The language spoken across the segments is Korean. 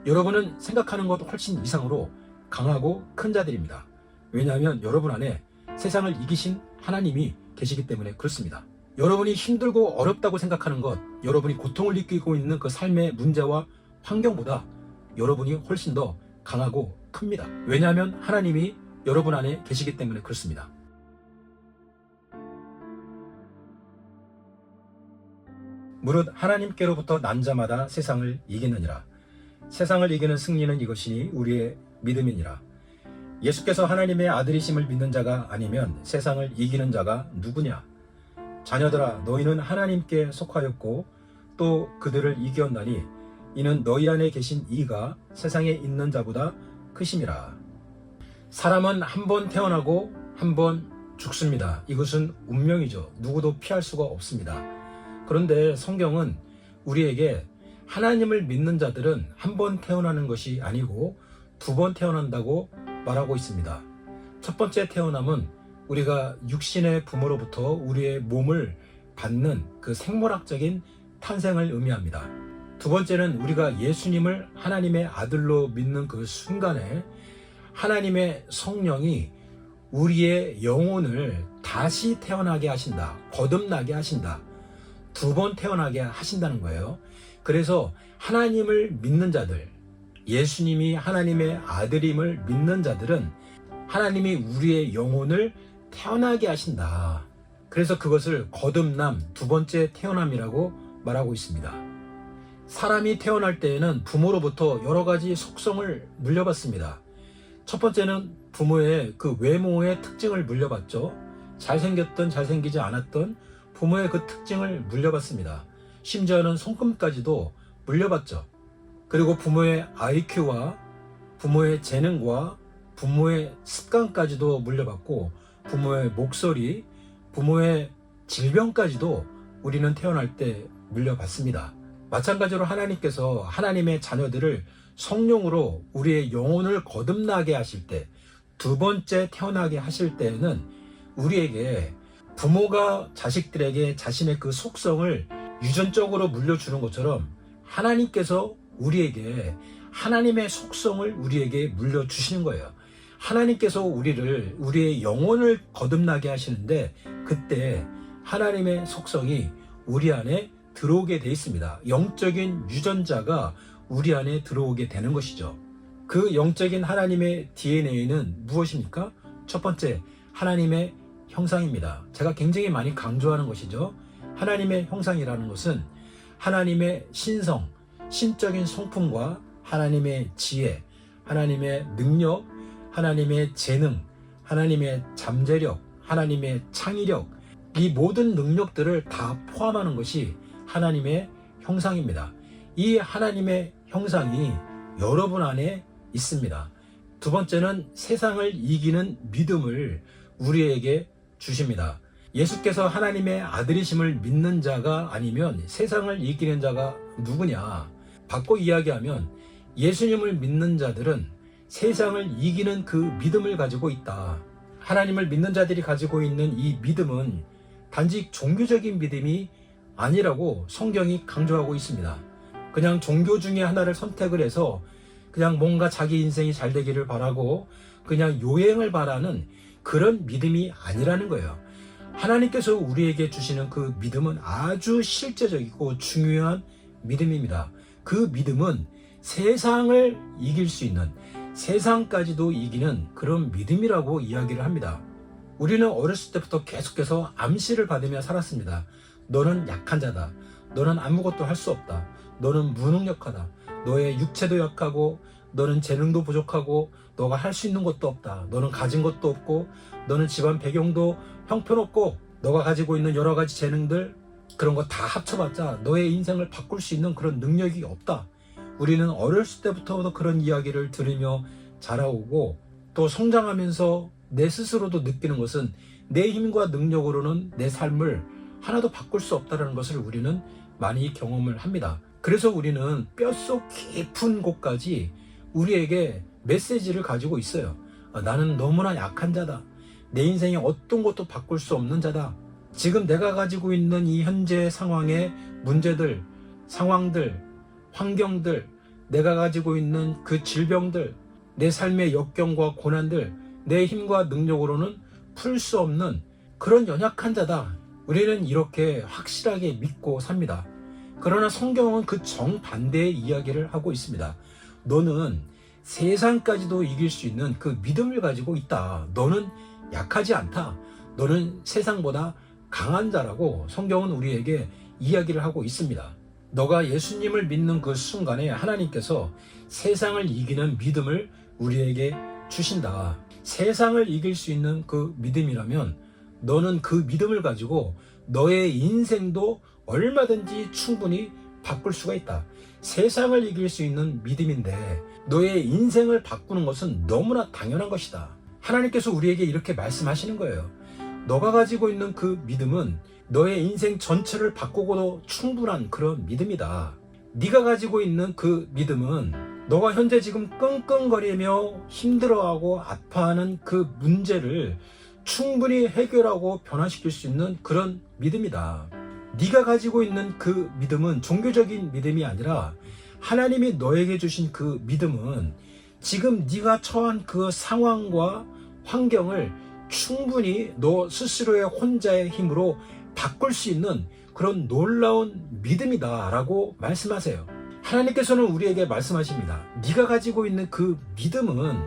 여러분은 생각하는 것 훨씬 이상으로 강하고 큰 자들입니다. 왜냐하면 여러분 안에 세상을 이기신 하나님이 계시기 때문에 그렇습니다. 여러분이 힘들고 어렵다고 생각하는 것, 여러분이 고통을 느끼고 있는 그 삶의 문제와 환경보다 여러분이 훨씬 더 강하고 큽니다. 왜냐하면 하나님이 여러분 안에 계시기 때문에 그렇습니다. 무릇 하나님께로부터 난 자마다 세상을 이기느니라. 세상을 이기는 승리는 이것이니 우리의 믿음이니라. 예수께서 하나님의 아들이심을 믿는 자가 아니면 세상을 이기는 자가 누구냐? 자녀들아, 너희는 하나님께 속하였고 또 그들을 이겼나니 이는 너희 안에 계신 이가 세상에 있는 자보다 크심이라. 사람은 한 번 태어나고 한 번 죽습니다. 이것은 운명이죠. 누구도 피할 수가 없습니다. 그런데 성경은 우리에게 하나님을 믿는 자들은 한 번 태어나는 것이 아니고 두 번 태어난다고 말하고 있습니다. 첫 번째 태어남은 우리가 육신의 부모로부터 우리의 몸을 받는 그 생물학적인 탄생을 의미합니다. 두 번째는 우리가 예수님을 하나님의 아들로 믿는 그 순간에 하나님의 성령이 우리의 영혼을 다시 태어나게 하신다. 거듭나게 하신다. 두 번 태어나게 하신다는 거예요. 그래서 하나님을 믿는 자들, 예수님이 하나님의 아들임을 믿는 자들은 하나님이 우리의 영혼을 태어나게 하신다. 그래서 그것을 거듭남, 두 번째 태어남이라고 말하고 있습니다. 사람이 태어날 때에는 부모로부터 여러 가지 속성을 물려받습니다. 첫 번째는 부모의 그 외모의 특징을 물려받죠. 잘생겼던 잘생기지 않았던 부모의 그 특징을 물려받습니다. 심지어는 손금까지도 물려받죠. 그리고 부모의 IQ와 부모의 재능과 부모의 습관까지도 물려받고 부모의 목소리, 부모의 질병까지도 우리는 태어날 때 물려받습니다. 마찬가지로 하나님께서 하나님의 자녀들을 성령으로 우리의 영혼을 거듭나게 하실 때, 두 번째 태어나게 하실 때에는 우리에게 부모가 자식들에게 자신의 그 속성을 유전적으로 물려주는 것처럼 하나님께서 우리에게 하나님의 속성을 우리에게 물려주시는 거예요. 하나님께서 우리의 영혼을 거듭나게 하시는데 그때 하나님의 속성이 우리 안에 들어오게 돼 있습니다. 영적인 유전자가 우리 안에 들어오게 되는 것이죠. 그 영적인 하나님의 DNA는 무엇입니까? 첫 번째, 하나님의 형상입니다. 제가 굉장히 많이 강조하는 것이죠. 하나님의 형상이라는 것은 하나님의 신성, 신적인 성품과 하나님의 지혜, 하나님의 능력, 하나님의 재능, 하나님의 잠재력, 하나님의 창의력, 이 모든 능력들을 다 포함하는 것이 하나님의 형상입니다. 이 하나님의 형상이 여러분 안에 있습니다. 두 번째는 세상을 이기는 믿음을 우리에게 주십니다. 예수께서 하나님의 아들이심을 믿는 자가 아니면 세상을 이기는 자가 누구냐? 바꿔 이야기하면 예수님을 믿는 자들은 세상을 이기는 그 믿음을 가지고 있다. 하나님을 믿는 자들이 가지고 있는 이 믿음은 단지 종교적인 믿음이 아니라고 성경이 강조하고 있습니다. 그냥 종교 중에 하나를 선택을 해서 그냥 뭔가 자기 인생이 잘 되기를 바라고 그냥 요행을 바라는 그런 믿음이 아니라는 거예요. 하나님께서 우리에게 주시는 그 믿음은 아주 실제적이고 중요한 믿음입니다. 그 믿음은 세상을 이길 수 있는, 세상까지도 이기는 그런 믿음이라고 이야기를 합니다. 우리는 어렸을 때부터 계속해서 암시를 받으며 살았습니다. 너는 약한 자다. 너는 아무것도 할 수 없다. 너는 무능력하다. 너의 육체도 약하고 너는 재능도 부족하고 너가 할 수 있는 것도 없다. 너는 가진 것도 없고 너는 집안 배경도 형편없고 너가 가지고 있는 여러 가지 재능들 그런 거 다 합쳐봤자 너의 인생을 바꿀 수 있는 그런 능력이 없다. 우리는 어렸을 때부터 그런 이야기를 들으며 자라오고 또 성장하면서 내 스스로도 느끼는 것은 내 힘과 능력으로는 내 삶을 하나도 바꿀 수 없다는 것을 우리는 많이 경험을 합니다. 그래서 우리는 뼛속 깊은 곳까지 우리에게 메시지를 가지고 있어요. 나는 너무나 약한 자다. 내 인생에 어떤 것도 바꿀 수 없는 자다. 지금 내가 가지고 있는 이 현재 상황의 문제들, 상황들, 환경들, 내가 가지고 있는 그 질병들, 내 삶의 역경과 고난들, 내 힘과 능력으로는 풀 수 없는 그런 연약한 자다. 우리는 이렇게 확실하게 믿고 삽니다. 그러나 성경은 그 정반대의 이야기를 하고 있습니다. 너는 세상까지도 이길 수 있는 그 믿음을 가지고 있다. 너는 약하지 않다. 너는 세상보다 강한 자라고 성경은 우리에게 이야기를 하고 있습니다. 너가 예수님을 믿는 그 순간에 하나님께서 세상을 이기는 믿음을 우리에게 주신다. 세상을 이길 수 있는 그 믿음이라면 너는 그 믿음을 가지고 너의 인생도 얼마든지 충분히 바꿀 수가 있다. 세상을 이길 수 있는 믿음인데 너의 인생을 바꾸는 것은 너무나 당연한 것이다. 하나님께서 우리에게 이렇게 말씀하시는 거예요. 너가 가지고 있는 그 믿음은 너의 인생 전체를 바꾸고도 충분한 그런 믿음이다. 네가 가지고 있는 그 믿음은 너가 현재 지금 끙끙거리며 힘들어하고 아파하는 그 문제를 충분히 해결하고 변화시킬 수 있는 그런 믿음이다. 네가 가지고 있는 그 믿음은 종교적인 믿음이 아니라 하나님이 너에게 주신 그 믿음은 지금 네가 처한 그 상황과 환경을 충분히 너 스스로의 혼자의 힘으로 바꿀 수 있는 그런 놀라운 믿음이다 라고 말씀하세요. 하나님께서는 우리에게 말씀하십니다. 네가 가지고 있는 그 믿음은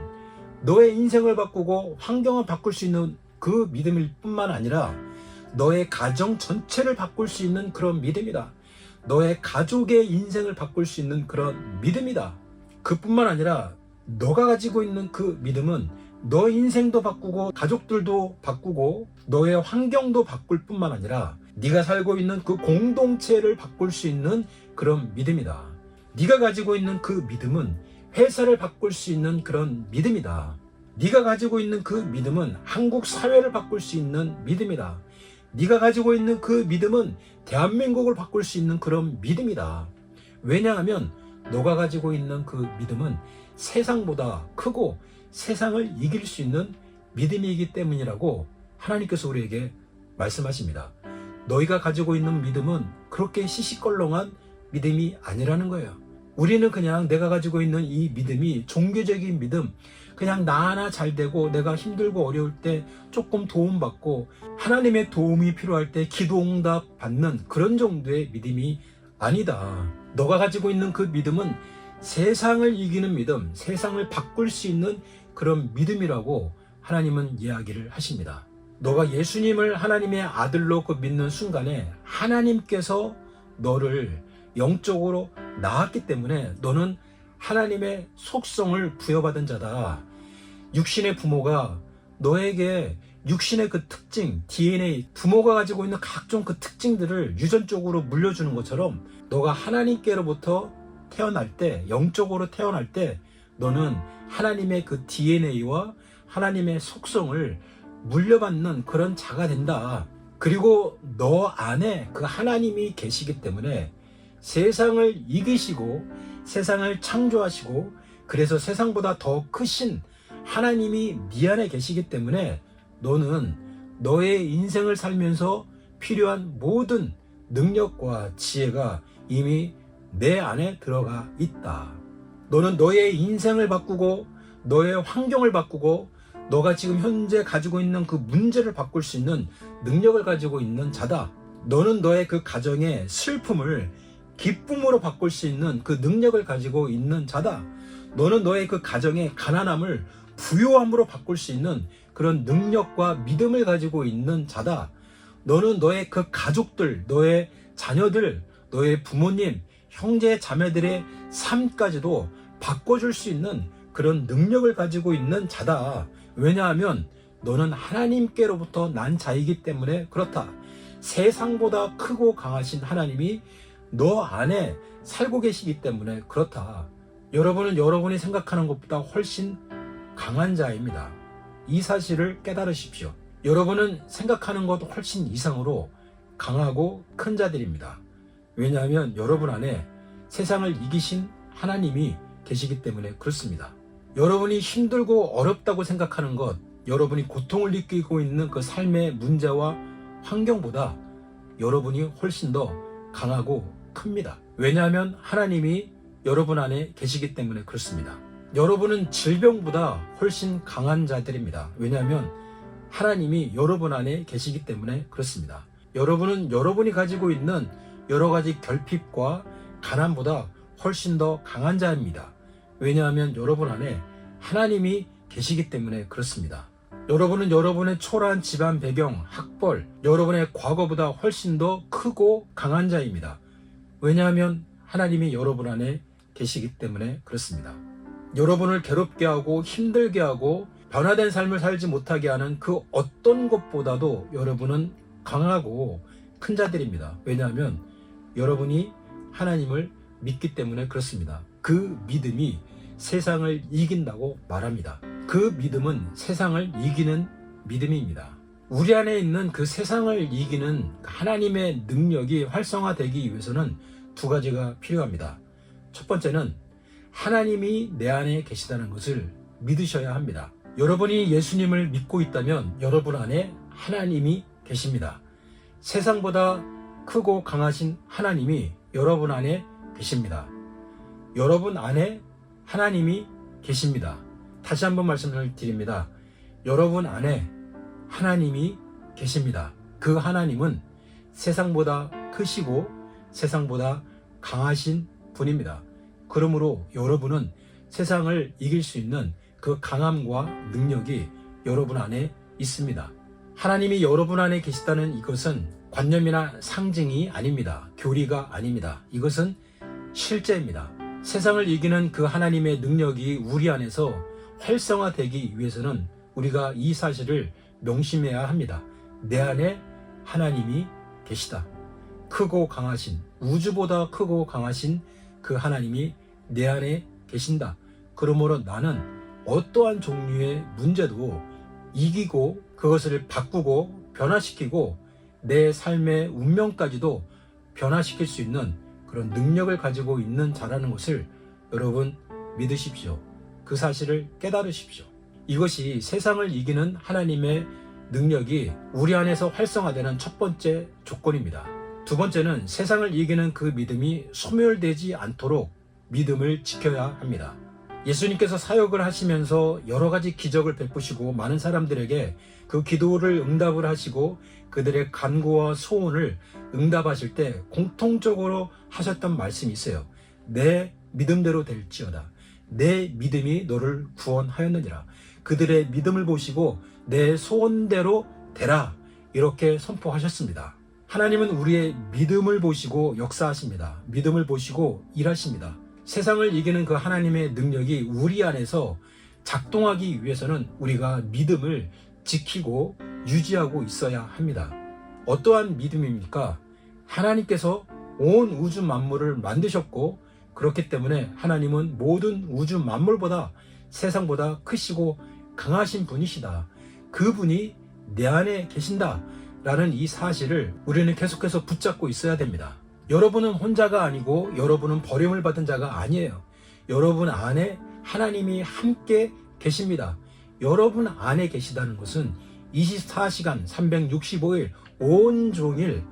너의 인생을 바꾸고 환경을 바꿀 수 있는 그 믿음일 뿐만 아니라 너의 가정 전체를 바꿀 수 있는 그런 믿음이다. 너의 가족의 인생을 바꿀 수 있는 그런 믿음이다. 그뿐만 아니라 너가 가지고 있는 그 믿음은 너 인생도 바꾸고 가족들도 바꾸고 너의 환경도 바꿀 뿐만 아니라 네가 살고 있는 그 공동체를 바꿀 수 있는 그런 믿음이다. 네가 가지고 있는 그 믿음은 회사를 바꿀 수 있는 그런 믿음이다. 네가 가지고 있는 그 믿음은 한국 사회를 바꿀 수 있는 믿음이다. 네가 가지고 있는 그 믿음은 대한민국을 바꿀 수 있는 그런 믿음이다. 왜냐하면 너가 가지고 있는 그 믿음은 세상보다 크고 세상을 이길 수 있는 믿음이기 때문이라고 하나님께서 우리에게 말씀하십니다. 너희가 가지고 있는 믿음은 그렇게 시시껄렁한 믿음이 아니라는 거예요. 우리는 그냥 내가 가지고 있는 이 믿음이 종교적인 믿음, 그냥 나 하나 잘 되고 내가 힘들고 어려울 때 조금 도움받고 하나님의 도움이 필요할 때 기도응답 받는 그런 정도의 믿음이 아니다. 너가 가지고 있는 그 믿음은 세상을 이기는 믿음, 세상을 바꿀 수 있는 그런 믿음이라고 하나님은 이야기를 하십니다. 너가 예수님을 하나님의 아들로 믿는 순간에 하나님께서 너를 영적으로 낳았기 때문에 너는 하나님의 속성을 부여받은 자다. 육신의 부모가 너에게 육신의 그 특징, DNA, 부모가 가지고 있는 각종 그 특징들을 유전적으로 물려주는 것처럼 너가 하나님께로부터 태어날 때, 영적으로 태어날 때 너는 하나님의 그 DNA와 하나님의 속성을 물려받는 그런 자가 된다. 그리고 너 안에 그 하나님이 계시기 때문에 세상을 이기시고 세상을 창조하시고 그래서 세상보다 더 크신 하나님이 네 안에 계시기 때문에 너는 너의 인생을 살면서 필요한 모든 능력과 지혜가 이미 내 안에 들어가 있다. 너는 너의 인생을 바꾸고 너의 환경을 바꾸고 너가 지금 현재 가지고 있는 그 문제를 바꿀 수 있는 능력을 가지고 있는 자다. 너는 너의 그 가정의 슬픔을 기쁨으로 바꿀 수 있는 그 능력을 가지고 있는 자다. 너는 너의 그 가정의 가난함을 부요함으로 바꿀 수 있는 그런 능력과 믿음을 가지고 있는 자다. 너는 너의 그 가족들, 너의 자녀들, 너의 부모님, 형제 자매들의 삶까지도 바꿔줄 수 있는 그런 능력을 가지고 있는 자다. 왜냐하면 너는 하나님께로부터 난 자이기 때문에 그렇다. 세상보다 크고 강하신 하나님이 너 안에 살고 계시기 때문에 그렇다. 여러분은 여러분이 생각하는 것보다 훨씬 강한 자입니다. 이 사실을 깨달으십시오. 여러분은 생각하는 것 훨씬 이상으로 강하고 큰 자들입니다. 왜냐하면 여러분 안에 세상을 이기신 하나님이 계시기 때문에 그렇습니다. 여러분이 힘들고 어렵다고 생각하는 것, 여러분이 고통을 느끼고 있는 그 삶의 문제와 환경보다 여러분이 훨씬 더 강하고 큽니다. 왜냐하면 하나님이 여러분 안에 계시기 때문에 그렇습니다. 여러분은 질병보다 훨씬 강한 자들입니다. 왜냐하면 하나님이 여러분 안에 계시기 때문에 그렇습니다. 여러분은 여러분이 가지고 있는 여러 가지 결핍과 가난보다 훨씬 더 강한 자입니다. 왜냐하면 여러분 안에 하나님이 계시기 때문에 그렇습니다. 여러분은 여러분의 초라한 집안 배경, 학벌, 여러분의 과거보다 훨씬 더 크고 강한 자입니다. 왜냐하면 하나님이 여러분 안에 계시기 때문에 그렇습니다. 여러분을 괴롭게 하고 힘들게 하고 변화된 삶을 살지 못하게 하는 그 어떤 것보다도 여러분은 강하고 큰 자들입니다. 왜냐하면 여러분이 하나님을 믿기 때문에 그렇습니다. 그 믿음이 세상을 이긴다고 말합니다. 그 믿음은 세상을 이기는 믿음입니다. 우리 안에 있는 그 세상을 이기는 하나님의 능력이 활성화되기 위해서는 두 가지가 필요합니다. 첫 번째는 하나님이 내 안에 계시다는 것을 믿으셔야 합니다. 여러분이 예수님을 믿고 있다면 여러분 안에 하나님이 계십니다. 세상보다 크고 강하신 하나님이 여러분 안에 계십니다. 여러분 안에 하나님이 계십니다. 다시 한번 말씀을 드립니다. 여러분 안에 하나님이 계십니다. 그 하나님은 세상보다 크시고 세상보다 강하신 분입니다. 그러므로 여러분은 세상을 이길 수 있는 그 강함과 능력이 여러분 안에 있습니다. 하나님이 여러분 안에 계시다는 이것은 관념이나 상징이 아닙니다. 교리가 아닙니다. 이것은 실제입니다. 세상을 이기는 그 하나님의 능력이 우리 안에서 활성화되기 위해서는 우리가 이 사실을 명심해야 합니다. 내 안에 하나님이 계시다. 크고 강하신, 우주보다 크고 강하신 그 하나님이 내 안에 계신다. 그러므로 나는 어떠한 종류의 문제도 이기고 그것을 바꾸고 변화시키고 내 삶의 운명까지도 변화시킬 수 있는 그런 능력을 가지고 있는 자라는 것을 여러분 믿으십시오. 그 사실을 깨달으십시오. 이것이 세상을 이기는 하나님의 능력이 우리 안에서 활성화되는 첫 번째 조건입니다. 두 번째는 세상을 이기는 그 믿음이 소멸되지 않도록 믿음을 지켜야 합니다. 예수님께서 사역을 하시면서 여러 가지 기적을 베푸시고 많은 사람들에게 그 기도를 응답을 하시고 그들의 간구와 소원을 응답하실 때 공통적으로 하셨던 말씀이 있어요. 내 믿음대로 될지어다. 내 믿음이 너를 구원하였느니라. 그들의 믿음을 보시고 내 소원대로 되라. 이렇게 선포하셨습니다. 하나님은 우리의 믿음을 보시고 역사하십니다. 믿음을 보시고 일하십니다. 세상을 이기는 그 하나님의 능력이 우리 안에서 작동하기 위해서는 우리가 믿음을 지키고 유지하고 있어야 합니다. 어떠한 믿음입니까? 하나님께서 온 우주 만물을 만드셨고 그렇기 때문에 하나님은 모든 우주 만물보다 세상보다 크시고 강하신 분이시다. 그분이 내 안에 계신다 라는 이 사실을 우리는 계속해서 붙잡고 있어야 됩니다. 여러분은 혼자가 아니고 여러분은 버림을 받은 자가 아니에요. 여러분 안에 하나님이 함께 계십니다. 여러분 안에 계시다는 것은 24시간 365일 온종일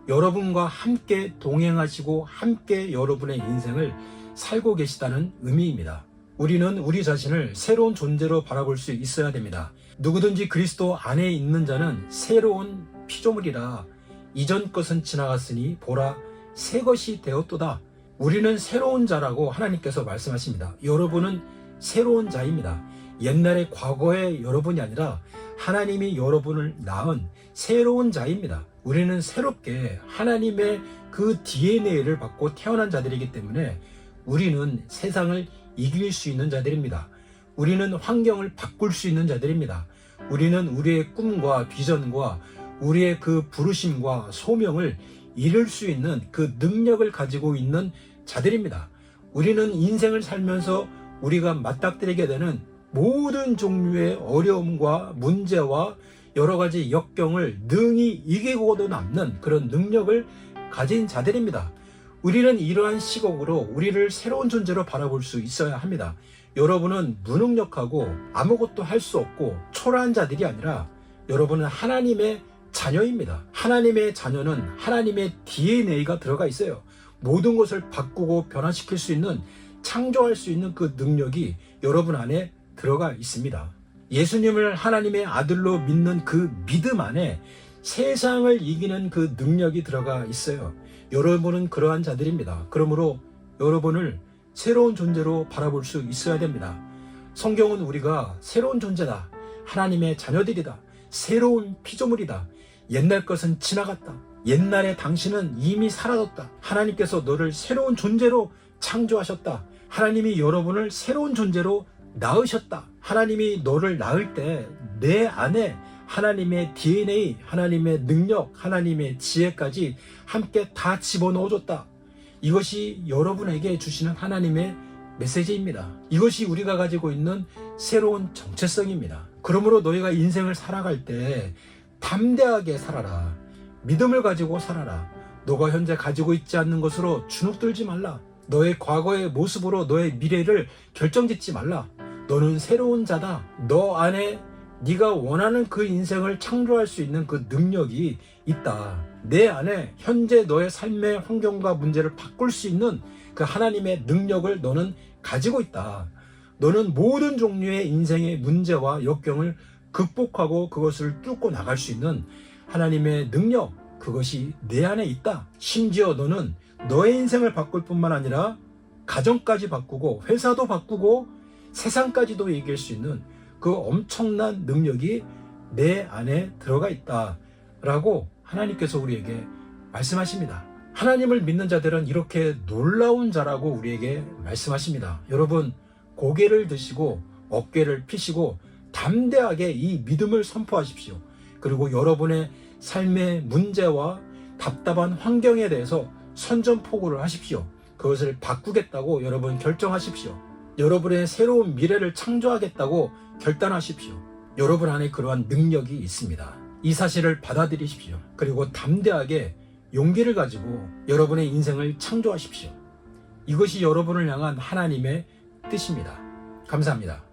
여러분과 함께 동행하시고 함께 여러분의 인생을 살고 계시다는 의미입니다. 우리는 우리 자신을 새로운 존재로 바라볼 수 있어야 됩니다. 누구든지 그리스도 안에 있는 자는 새로운 피조물이라 이전 것은 지나갔으니 보라 새 것이 되었도다. 우리는 새로운 자라고 하나님께서 말씀하십니다. 여러분은 새로운 자입니다. 옛날의 과거의 여러분이 아니라 하나님이 여러분을 낳은 새로운 자입니다. 우리는 새롭게 하나님의 그 DNA를 받고 태어난 자들이기 때문에 우리는 세상을 이길 수 있는 자들입니다. 우리는 환경을 바꿀 수 있는 자들입니다. 우리는 우리의 꿈과 비전과 우리의 그 부르심과 소명을 이룰 수 있는 그 능력을 가지고 있는 자들입니다. 우리는 인생을 살면서 우리가 맞닥뜨리게 되는 모든 종류의 어려움과 문제와 여러 가지 역경을 능히 이기고도 남는 그런 능력을 가진 자들입니다. 우리는 이러한 시각으로 우리를 새로운 존재로 바라볼 수 있어야 합니다. 여러분은 무능력하고 아무것도 할 수 없고 초라한 자들이 아니라 여러분은 하나님의 자녀입니다. 하나님의 자녀는 하나님의 DNA가 들어가 있어요. 모든 것을 바꾸고 변화시킬 수 있는, 창조할 수 있는 그 능력이 여러분 안에 들어가 있습니다. 예수님을 하나님의 아들로 믿는 그 믿음 안에 세상을 이기는 그 능력이 들어가 있어요. 여러분은 그러한 자들입니다. 그러므로 여러분을 새로운 존재로 바라볼 수 있어야 됩니다. 성경은 우리가 새로운 존재다, 하나님의 자녀들이다, 새로운 피조물이다, 옛날 것은 지나갔다, 옛날에 당신은 이미 사라졌다, 하나님께서 너를 새로운 존재로 창조하셨다, 하나님이 여러분을 새로운 존재로 낳으셨다, 하나님이 너를 낳을 때 내 안에 하나님의 DNA, 하나님의 능력, 하나님의 지혜까지 함께 다 집어넣어줬다. 이것이 여러분에게 주시는 하나님의 메시지입니다. 이것이 우리가 가지고 있는 새로운 정체성입니다. 그러므로 너희가 인생을 살아갈 때 담대하게 살아라. 믿음을 가지고 살아라. 너가 현재 가지고 있지 않는 것으로 주눅들지 말라. 너의 과거의 모습으로 너의 미래를 결정짓지 말라. 너는 새로운 자다. 너 안에 네가 원하는 그 인생을 창조할 수 있는 그 능력이 있다. 내 안에 현재 너의 삶의 환경과 문제를 바꿀 수 있는 그 하나님의 능력을 너는 가지고 있다. 너는 모든 종류의 인생의 문제와 역경을 극복하고 그것을 뚫고 나갈 수 있는 하나님의 능력, 그것이 내 안에 있다. 심지어 너는 너의 인생을 바꿀 뿐만 아니라 가정까지 바꾸고 회사도 바꾸고 세상까지도 이길 수 있는 그 엄청난 능력이 내 안에 들어가 있다 라고 하나님께서 우리에게 말씀하십니다. 하나님을 믿는 자들은 이렇게 놀라운 자라고 우리에게 말씀하십니다. 여러분, 고개를 드시고 어깨를 피시고 담대하게 이 믿음을 선포하십시오. 그리고 여러분의 삶의 문제와 답답한 환경에 대해서 선전포고를 하십시오. 그것을 바꾸겠다고 여러분 결정하십시오. 여러분의 새로운 미래를 창조하겠다고 결단하십시오. 여러분 안에 그러한 능력이 있습니다. 이 사실을 받아들이십시오. 그리고 담대하게 용기를 가지고 여러분의 인생을 창조하십시오. 이것이 여러분을 향한 하나님의 뜻입니다. 감사합니다.